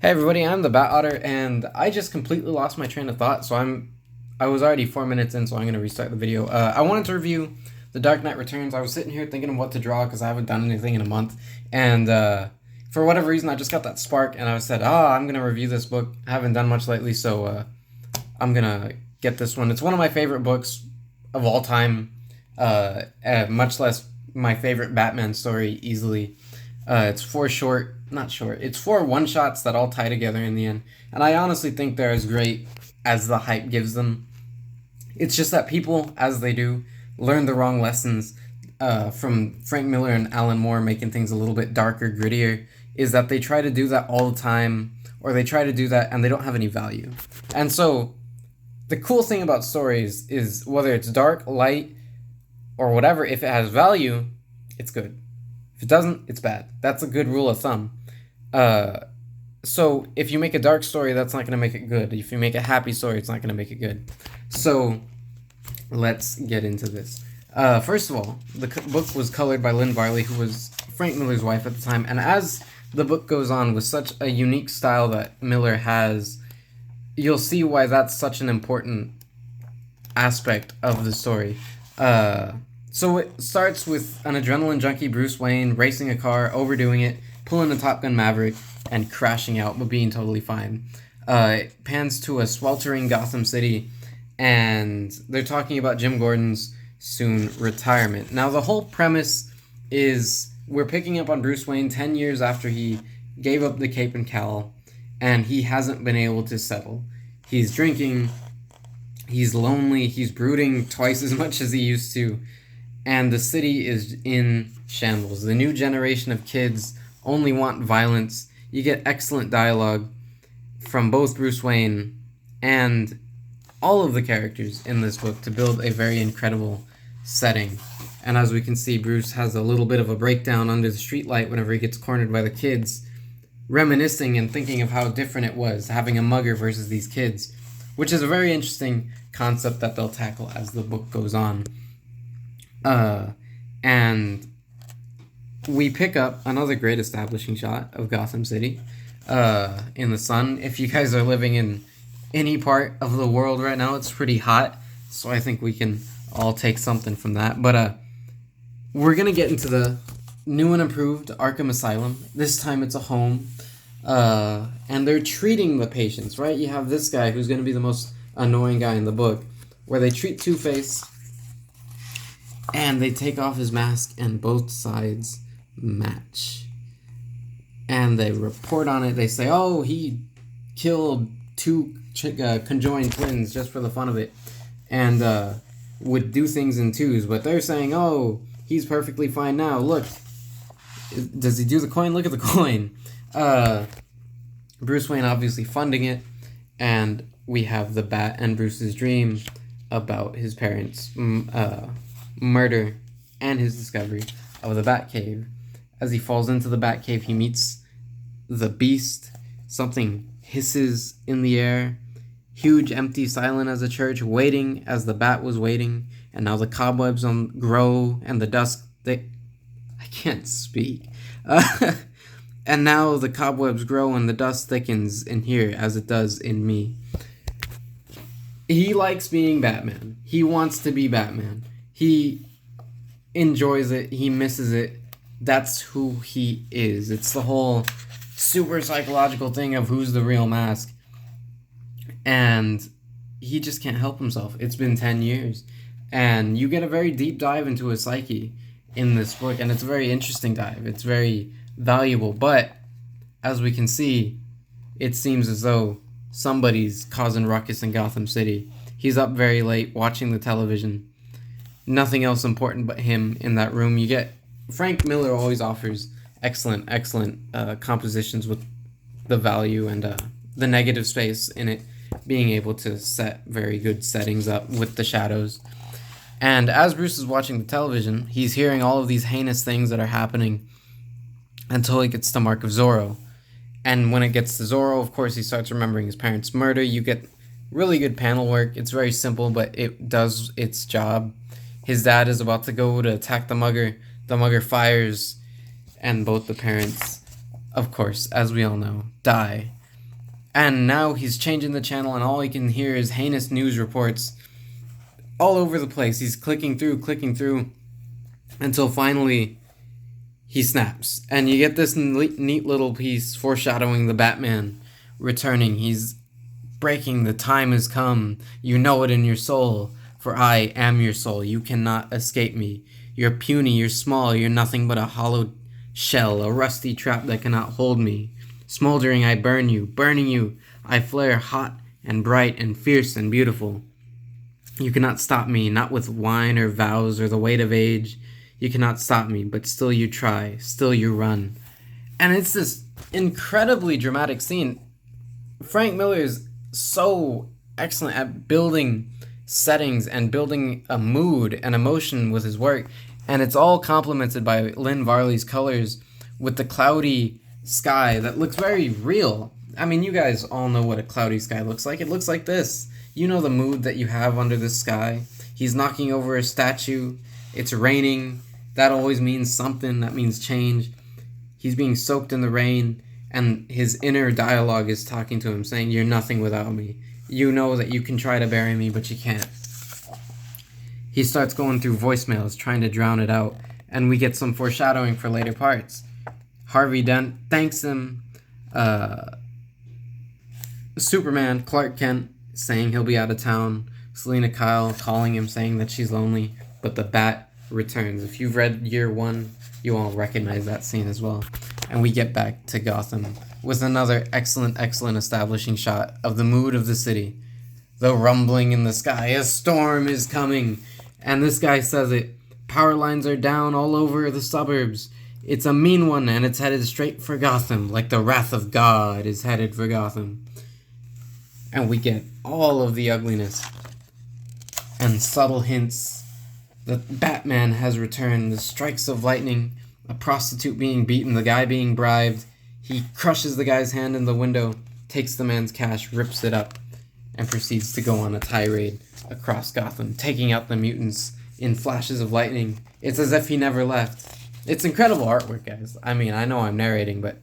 Hey everybody, I'm the Bat Otter, and I just completely lost my train of thought. I was already 4 minutes in, so I'm gonna restart the video. I wanted to review The Dark Knight Returns. I was sitting here thinking of what to draw because I haven't done anything in a month, and for whatever reason, I just got that spark, and I said, I'm gonna review this book. I haven't done much lately, so I'm gonna get this one. It's one of my favorite books of all time, much less my favorite Batman story easily. It's it's four one shots that all tie together in the end. And I honestly think they're as great as the hype gives them. It's just that people, as they do, learn the wrong lessons from Frank Miller and Alan Moore making things a little bit darker, grittier, is that they try to do that all the time, or they try to do that and they don't have any value. And so, the cool thing about stories is whether it's dark, light, or whatever, if it has value, it's good. If it doesn't, it's bad. That's a good rule of thumb. So if you make a dark story, that's not going to make it good. If you make a happy story, it's not going to make it good. So let's get into this. First of all, the book was colored by Lynn Varley, who was Frank Miller's wife at the time. And as the book goes on with such a unique style that Miller has, you'll see why that's such an important aspect of the story. So it starts with an adrenaline junkie Bruce Wayne racing a car, overdoing it, pulling a Top Gun Maverick, and crashing out, but being totally fine. It pans to a sweltering Gotham City, and they're talking about Jim Gordon's soon retirement. Now, the whole premise is we're picking up on Bruce Wayne 10 years after he gave up the cape and cowl, and he hasn't been able to settle. He's drinking, he's lonely, he's brooding twice as much as he used to, and the city is in shambles. The new generation of kids only want violence. You get excellent dialogue from both Bruce Wayne and all of the characters in this book to build a very incredible setting. And as we can see, Bruce has a little bit of a breakdown under the streetlight whenever he gets cornered by the kids, reminiscing and thinking of how different it was having a mugger versus these kids, which is a very interesting concept that they'll tackle as the book goes on. And we pick up another great establishing shot of Gotham City in the sun. If you guys are living in any part of the world right now, it's pretty hot, so I think we can all take something from that. But we're going to get into the new and improved Arkham Asylum. This time it's a home, and they're treating the patients, right? You have this guy who's going to be the most annoying guy in the book, where they treat Two-Face, and they take off his mask, and both sides match. And they report on it. They say, oh, he killed two conjoined twins just for the fun of it, and would do things in twos. But they're saying, oh, he's perfectly fine now. Look, does he do the coin? Look at the coin. Bruce Wayne obviously funding it, and we have the Bat and Bruce's dream about his parents' murder and his discovery of the Batcave. As he falls into the Batcave, he meets the Beast. Something hisses in the air. Huge, empty, silent as a church, waiting as the Bat was waiting. And now the cobwebs grow, and the dust... I can't speak. And now the cobwebs grow, and the dust thickens in here, as it does in me. He likes being Batman. He wants to be Batman. He enjoys it. He misses it. That's who he is. It's the whole super psychological thing of who's the real Mask. And he just can't help himself. It's been 10 years. And you get a very deep dive into his psyche in this book. And it's a very interesting dive. It's very valuable. But as we can see, it seems as though somebody's causing ruckus in Gotham City. He's up very late watching the television. Nothing else important but him in that room. You get Frank Miller always offers excellent compositions with the value and the negative space in it, being able to set very good settings up with the shadows. And as Bruce is watching the television, he's hearing all of these heinous things that are happening until it gets to Mark of Zorro. And when it gets to Zorro, of course, he starts remembering his parents' murder. You get really good panel work. It's very simple, but it does its job. His dad is about to go to attack the mugger. The mugger fires, and both the parents, of course, as we all know, die. And now he's changing the channel, and all he can hear is heinous news reports all over the place. He's clicking through, until finally he snaps. And you get this neat little piece foreshadowing the Batman returning. He's breaking, the time has come. You know it in your soul, for I am your soul. You cannot escape me. You're puny, you're small, you're nothing but a hollow shell, a rusty trap that cannot hold me. Smoldering, I burn you. Burning you, I flare hot and bright and fierce and beautiful. You cannot stop me, not with wine or vows or the weight of age. You cannot stop me, but still you try, still you run. And it's this incredibly dramatic scene. Frank Miller is so excellent at building settings and building a mood and emotion with his work. And it's all complemented by Lynn Varley's colors with the cloudy sky that looks very real. I mean, you guys all know what a cloudy sky looks like. It looks like this. You know the mood that you have under the sky. He's knocking over a statue. It's raining. That always means something. That means change. He's being soaked in the rain, and his inner dialogue is talking to him, saying, "You're nothing without me. You know that you can try to bury me, but you can't." He starts going through voicemails, trying to drown it out, and we get some foreshadowing for later parts. Harvey Dent thanks him. Superman, Clark Kent, saying he'll be out of town. Selena Kyle calling him, saying that she's lonely. But the Bat returns. If you've read Year One, you all recognize that scene as well. And we get back to Gotham with another excellent establishing shot of the mood of the city. The rumbling in the sky. A storm is coming. And this guy says it. Power lines are down all over the suburbs. It's a mean one, and it's headed straight for Gotham, like the wrath of God is headed for Gotham. And we get all of the ugliness and subtle hints that Batman has returned. The strikes of lightning, a prostitute being beaten, the guy being bribed. He crushes the guy's hand in the window, takes the man's cash, rips it up, and proceeds to go on a tirade across Gotham, taking out the mutants in flashes of lightning. It's as if he never left. It's incredible artwork, guys. I mean, I know I'm narrating, but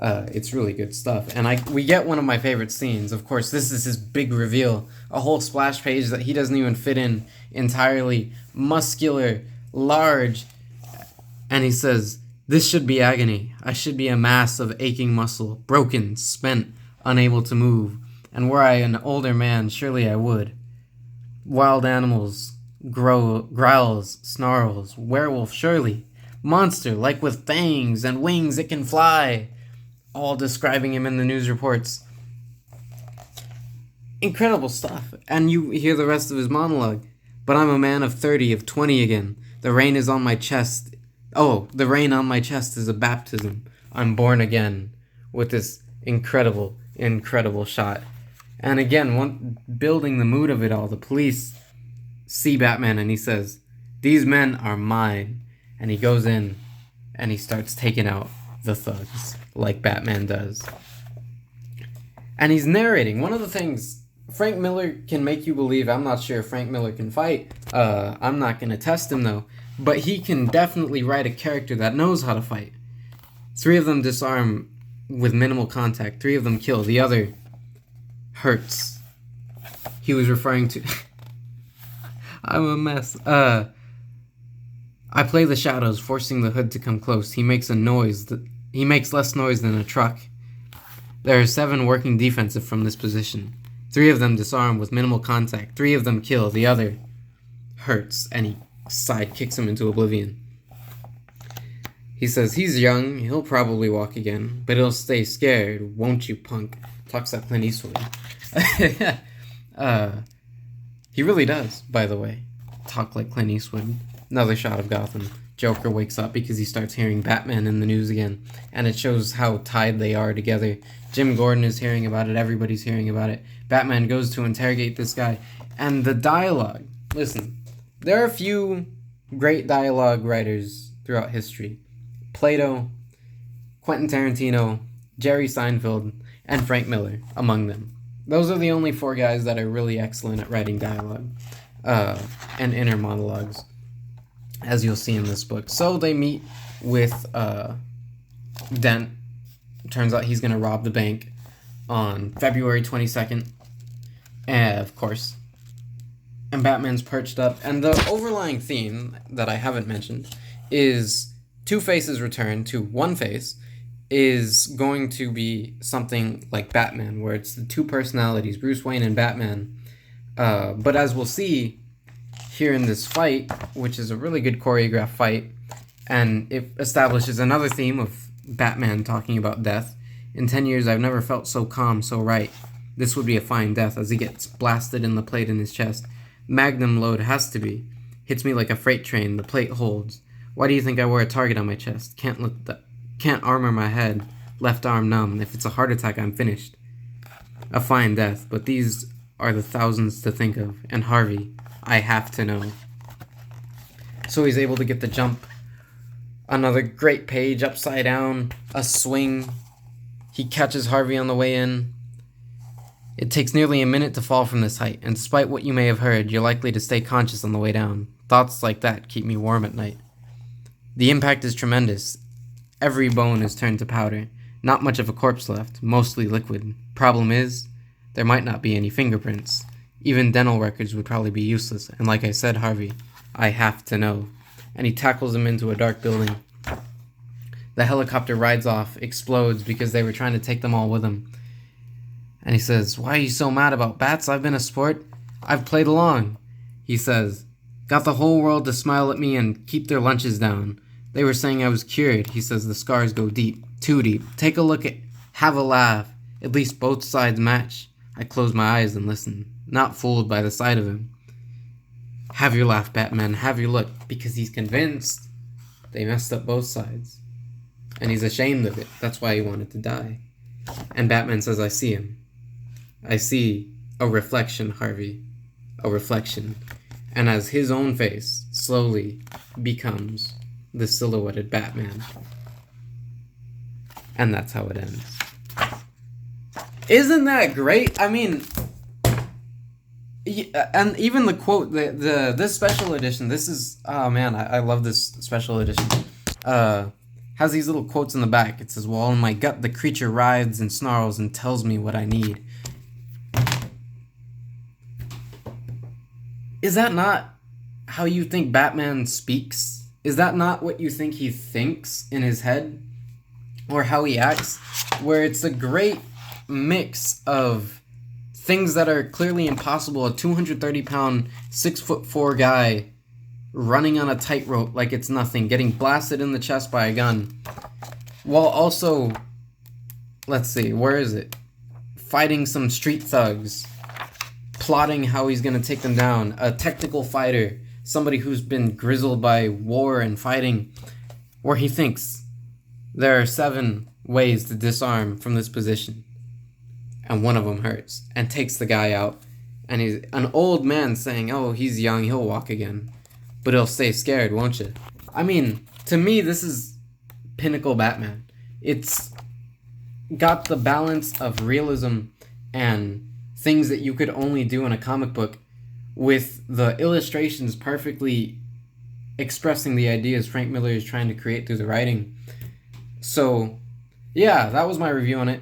it's really good stuff. And we get one of my favorite scenes. Of course, this is his big reveal. A whole splash page that he doesn't even fit in entirely. Muscular, large. And he says, "This should be agony. I should be a mass of aching muscle, broken, spent, unable to move. And were I an older man, surely I would. Wild animals, growls, snarls, werewolf, surely. Monster, like with fangs and wings it can fly." All describing him in the news reports. Incredible stuff. And you hear the rest of his monologue. "But I'm a man of 30, of 20 again. The rain is on my chest. Oh, the rain on my chest is a baptism. I'm born again." With this incredible shot. And again, building the mood of it all, the police see Batman and he says, "These men are mine." And he goes in and he starts taking out the thugs like Batman does. And he's narrating. One of the things Frank Miller can make you believe, I'm not sure if Frank Miller can fight. I'm not going to test him though. But he can definitely write a character that knows how to fight. 3 of them disarm with minimal contact. 3 of them kill. The other hurts. He was referring to... I'm a mess. I play the shadows, forcing the hood to come close. He makes less noise than a truck. There are 7 working defensive from this position. 3 of them disarm with minimal contact. 3 of them kill. The other hurts, and he side kicks him into oblivion. He says, "He's young. He'll probably walk again, but he'll stay scared, won't you, punk?" Talks like Clint Eastwood. He really does, by the way, talk like Clint Eastwood. Another shot of Gotham. Joker wakes up because he starts hearing Batman in the news again, and it shows how tied they are together. Jim Gordon is hearing about it. Everybody's hearing about it. Batman goes to interrogate this guy, and the dialogue. Listen, there are a few great dialogue writers throughout history. Plato, Quentin Tarantino, Jerry Seinfeld, and Frank Miller among them. Those are the only 4 guys that are really excellent at writing dialogue and inner monologues, as you'll see in this book. So they meet with Dent. Turns out he's going to rob the bank. on February 22nd, and of course, and Batman's perched up, and the overlying theme that I haven't mentioned is Two-Face's return to One-Face is going to be something like Batman, where it's the two personalities, Bruce Wayne and Batman. But as we'll see here in this fight, which is a really good choreographed fight, and it establishes another theme of Batman talking about death. In 10 years, I've never felt so calm, so right. This would be a fine death as he gets blasted in the plate in his chest. Magnum load has to be. Hits me like a freight train, the plate holds. Why do you think I wear a target on my chest? Can't armor my head. Left arm numb. If it's a heart attack, I'm finished. A fine death, but these are the thousands to think of. And Harvey, I have to know. So he's able to get the jump. Another great page, upside down, a swing. He catches Harvey on the way in. It takes nearly a minute to fall from this height, and despite what you may have heard, you're likely to stay conscious on the way down. Thoughts like that keep me warm at night. The impact is tremendous. Every bone is turned to powder. Not much of a corpse left, mostly liquid. Problem is, there might not be any fingerprints. Even dental records would probably be useless, and like I said, Harvey, I have to know. And he tackles him into a dark building. The helicopter rides off, explodes because they were trying to take them all with him. And he says, why are you so mad about bats? I've been a sport. I've played along. He says, got the whole world to smile at me and keep their lunches down. They were saying I was cured. He says the scars go deep, too deep. Take a look have a laugh. At least both sides match. I close my eyes and listen, not fooled by the sight of him. Have your laugh, Batman, have your look, because he's convinced they messed up both sides. And he's ashamed of it. That's why he wanted to die. And Batman says, I see him. I see a reflection, Harvey. A reflection. And as his own face slowly becomes the silhouetted Batman. And that's how it ends. Isn't that great? I mean, and even the quote, this special edition, this is, oh man, I love this special edition. Has these little quotes in the back. It says, well, in my gut, the creature writhes and snarls and tells me what I need. Is that not how you think Batman speaks? Is that not what you think he thinks in his head? Or how he acts? Where it's a great mix of things that are clearly impossible. A 230-pound, 6'4" guy running on a tightrope like it's nothing, getting blasted in the chest by a gun, while also, let's see, where is it? Fighting some street thugs, plotting how he's gonna take them down. A technical fighter, somebody who's been grizzled by war and fighting, where he thinks there are 7 ways to disarm from this position, and one of them hurts, and takes the guy out. And he's an old man saying, oh, he's young, he'll walk again. But he'll stay scared, won't you? I mean, to me, this is pinnacle Batman. It's got the balance of realism and things that you could only do in a comic book, with the illustrations perfectly expressing the ideas Frank Miller is trying to create through the writing. So, yeah, that was my review on it.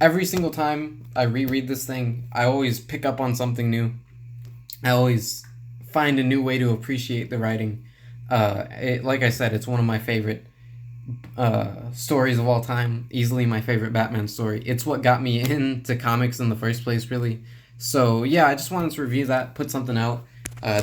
Every single time I reread this thing, I always pick up on something new. I always find a new way to appreciate the writing. Like I said, it's one of my favorite stories of all time. Easily my favorite Batman story. It's what got me into comics in the first place, really. So yeah, I just wanted to review that, put something out,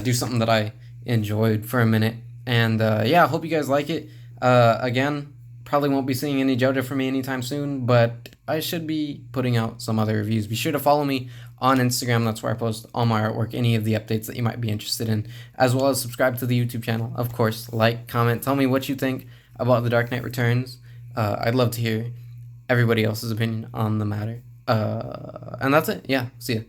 do something that I enjoyed for a minute. And yeah, I hope you guys like it. Again, probably won't be seeing any JoJo from me anytime soon, but I should be putting out some other reviews. Be sure to follow me on Instagram. That's where I post all my artwork, any of the updates that you might be interested in, as well as subscribe to the YouTube channel. Of course, like, comment, tell me what you think about The Dark Knight Returns. I'd love to hear everybody else's opinion on the matter. And that's it. Yeah, see ya.